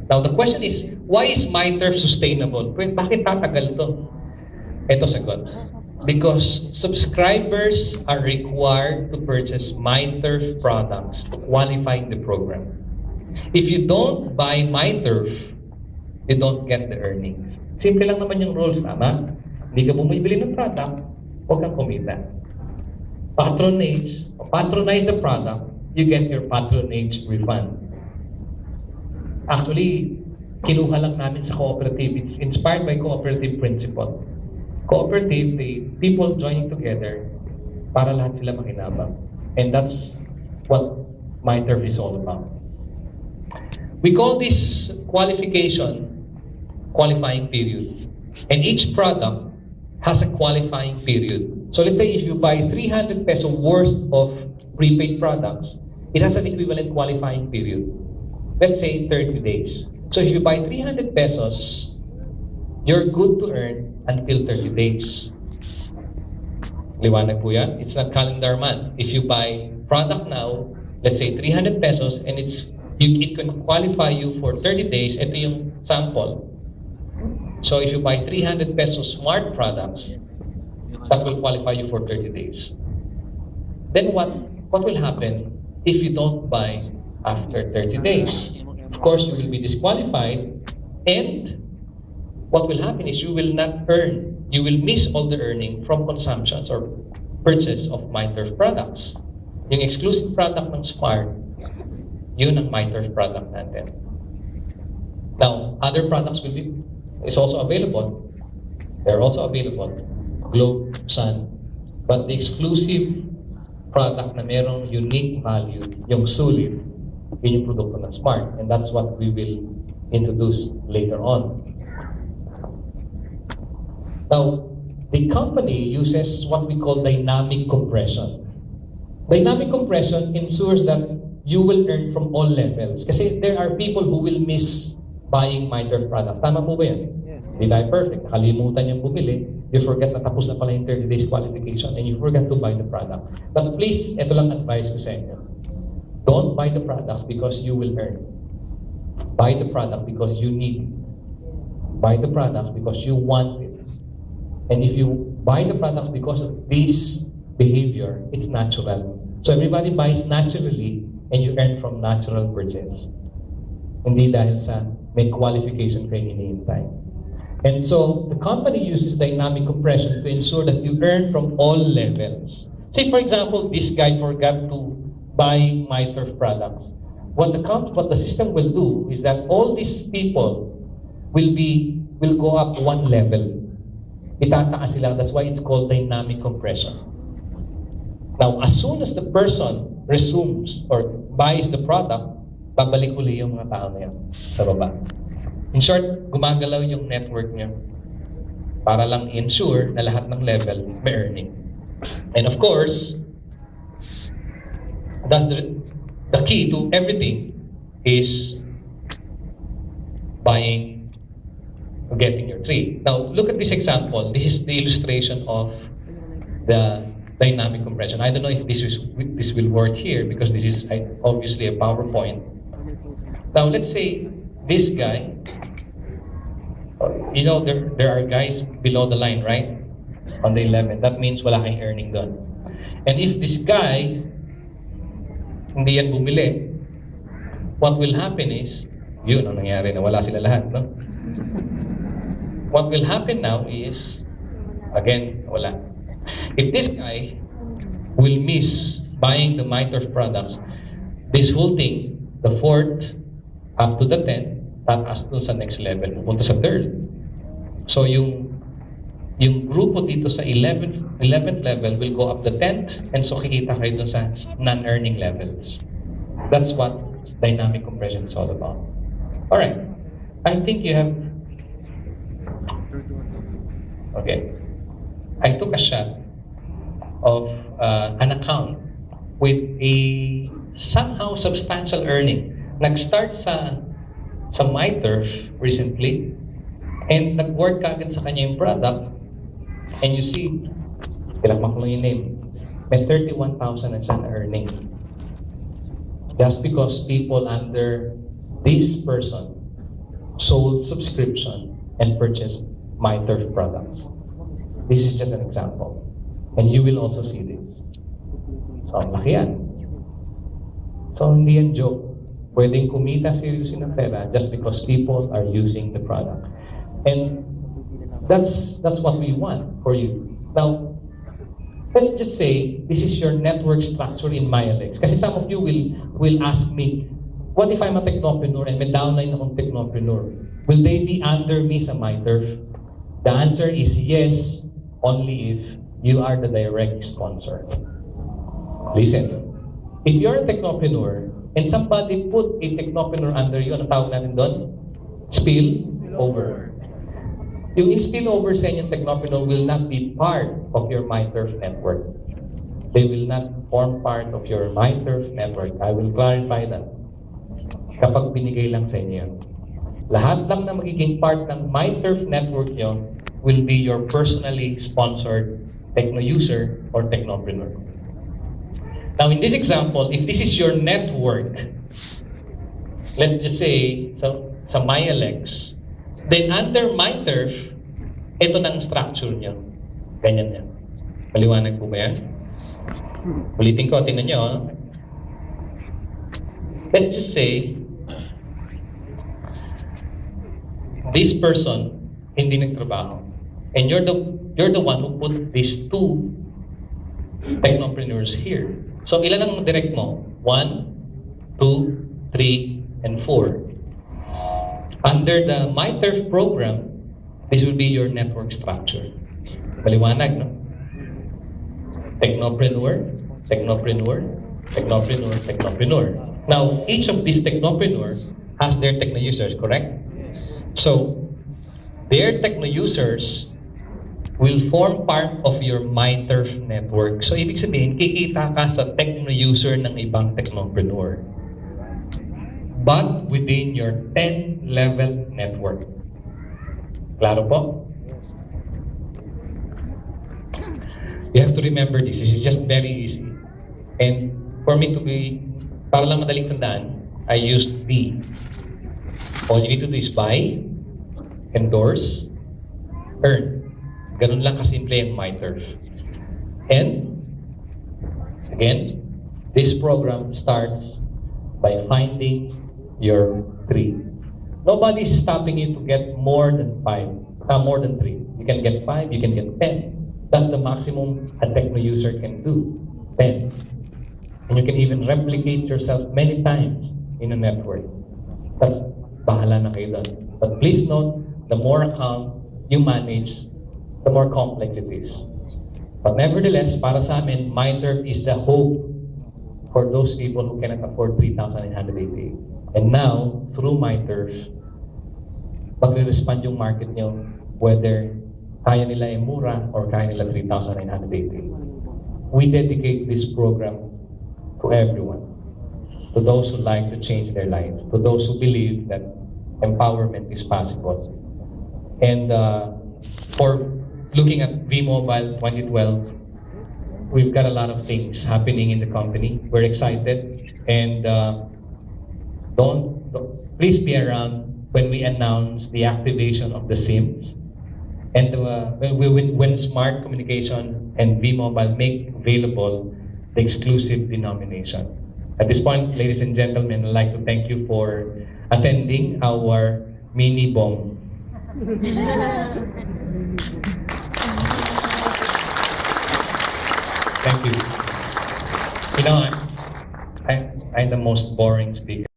Now, the question is, why is MyTurf sustainable? Bakit tatagal to? Ito sagot. Because subscribers are required to purchase MyTurf products to qualify in the program. If you don't buy MyTurf, you don't get the earnings. Simple lang naman yung rules, tama? Hindi ka bumibili ng product, huwag kang kumita. Patronize the product, you get your patronage refund. Actually, kinuha lang namin sa cooperative. It's inspired by cooperative principle. Cooperative, the people joining together para lahat sila makinabang. And that's what MyTurf is all about. We call this qualification qualifying period. And each product has a qualifying period. So let's say if you buy 300 peso worth of prepaid products, it has an equivalent qualifying period. Let's say 30 days. So if you buy 300 pesos, you're good to earn until 30 days. Liwanag po yan. It's not calendar month. If you buy product now, let's say 300 pesos, and it can qualify you for 30 days. Ito yung sample. So if you buy 300 pesos smart products, that will qualify you for 30 days. Then what will happen if you don't buy after 30 days? Of course, you will be disqualified, and what will happen is you will not earn. You will miss all the earning from consumptions or purchase of MyTurf products. Yung exclusive product ng Smart, yun ang MyTurf product natin. Now, other products is also available. They're also available. Globe, Sun. But the exclusive product na merong unique value, yung sulit, yun yung produkto ng Smart. And that's what we will introduce later on. Now, the company uses what we call dynamic compression. Dynamic compression ensures that you will earn from all levels. Kasi there are people who will miss buying MyTurf products. Tama po ba yan? Yes. Hindi tayo perfect. Nakalimutan yung bumili. You forget na tapos na pala yung 30 days qualification and you forget to buy the product. But please, ito lang advice ko sa inyo. Don't buy the products because you will earn. Buy the product because you need it. Buy the products because you want it. And if you buy the products because of this behavior, it's natural. So everybody buys naturally and you earn from natural purchase. Hindi dahil sa may qualification kayo hinihintay. And so the company uses dynamic compression to ensure that you earn from all levels. Say for example, this guy forgot to buy MyTurf products. What the system will do is that all these people will go up one level. Itataas sila. That's why it's called dynamic compression. Now, as soon as the person resumes or buys the product, babalik uli yung mga tao na yan sa baba. In short, gumagalaw yung network niya para lang ensure na lahat ng level may earning. And of course, that's the key to everything is buying or getting your trade. Now, look at this example. This is the illustration of the dynamic compression. I don't know if this will work here because this is obviously a PowerPoint. Now, let's say this guy, you know, there are guys below the line, right? On the 11. That means wala kang earning doon. And if this guy, hindi yan bumili, what will happen is, yun ang nangyari na wala sila lahat, no? What will happen now is, again, wala. If this guy will miss buying the MyTurf products, this whole thing, the 4th up to the 10th, tataas dun sa next level, pupunta sa 3rd. So yung grupo dito sa 11th level will go up the 10th, and so kikita kayo dun sa non-earning levels. That's what dynamic compression is all about. Alright, I think you have... Okay. I took a shot of an account with a somehow substantial earning. Nag-start sa MyTurf recently, and nag-work agad sa kanya yung product, and you see, kilakmak mo yung name, may 31,000 na siya na earning. Just because people under this person sold subscription and purchased MyTurf products. This is just an example. And you will also see this. So, ang laki yan. So, hindi yan joke. Pwedeng kumita seryoso ng pera just because people are using the product. And that's what we want for you. Now, let's just say this is your network structure in MyAlex. Kasi some of you will ask me, what if I'm a technopreneur and may downline akong technopreneur? Will they be under me sa MyTurf? The answer is yes, only if you are the direct sponsor. Listen, if you're a technopreneur and somebody put a technopreneur under you, ano tawag natin doon? Spill over. Yung spillover sa inyong technopreneur will not be part of your MyTurf network. They will not form part of your MyTurf network. I will clarify that. Kapag binigay lang sa inyo. Lahat lang na magiging part ng MyTurf network nyo will be your personally sponsored techno user or technopreneur. Now, in this example, if this is your network, let's just say, sa MyAlex, then under MyTurf, ito ng structure nyo. Ganyan yan. Maliwanag po ba yan? Ulitin ko, tingnan nyo. Let's just say, this person hindi nagtrabaho. And you're the one who put these two technopreneurs here. So, ilan ang direct mo? 1, 2, 3, and 4. Under the MyTurf program, this will be your network structure. Maliwanag, no? Technopreneur, technopreneur, technopreneur, technopreneur. Now, each of these technopreneurs has their techno users, correct? So, their techno users will form part of your MyTurf network. So, ibig sabihin, kikita ka sa techno user ng ibang technopreneur. But within your 10-level network. Klaro po? You have to remember this. This is just very easy. And for me to be, para lang madaling tandaan, I used B. All you need to do is buy, endorse, earn. Ganun lang kasimple ang MyTurf. And, again, this program starts by finding your 3. Nobody's stopping you to get more than 3. You can get 5, you can get 10. That's the maximum a techno user can do, 10. And you can even replicate yourself many times in a network. That's bahala na kayo doon. But please note, the more account you manage, the more complex it is. But nevertheless, para sa amin, MyTurf is the hope for those people who cannot afford 3,988. And now, through MyTurf, magre-respond yung market nyo whether kaya nila ay mura or kaya nila 3,988. We dedicate this program to everyone, to those who like to change their life, to those who believe that empowerment is possible. And for looking at V-Mobile 2012, we've got a lot of things happening in the company. We're excited, and please be around when we announce the activation of the SIMs, and when Smart Communication and V-Mobile make available the exclusive denomination. At this point, ladies and gentlemen, I'd like to thank you for attending our mini bomb. Thank you. You know, I'm the most boring speaker.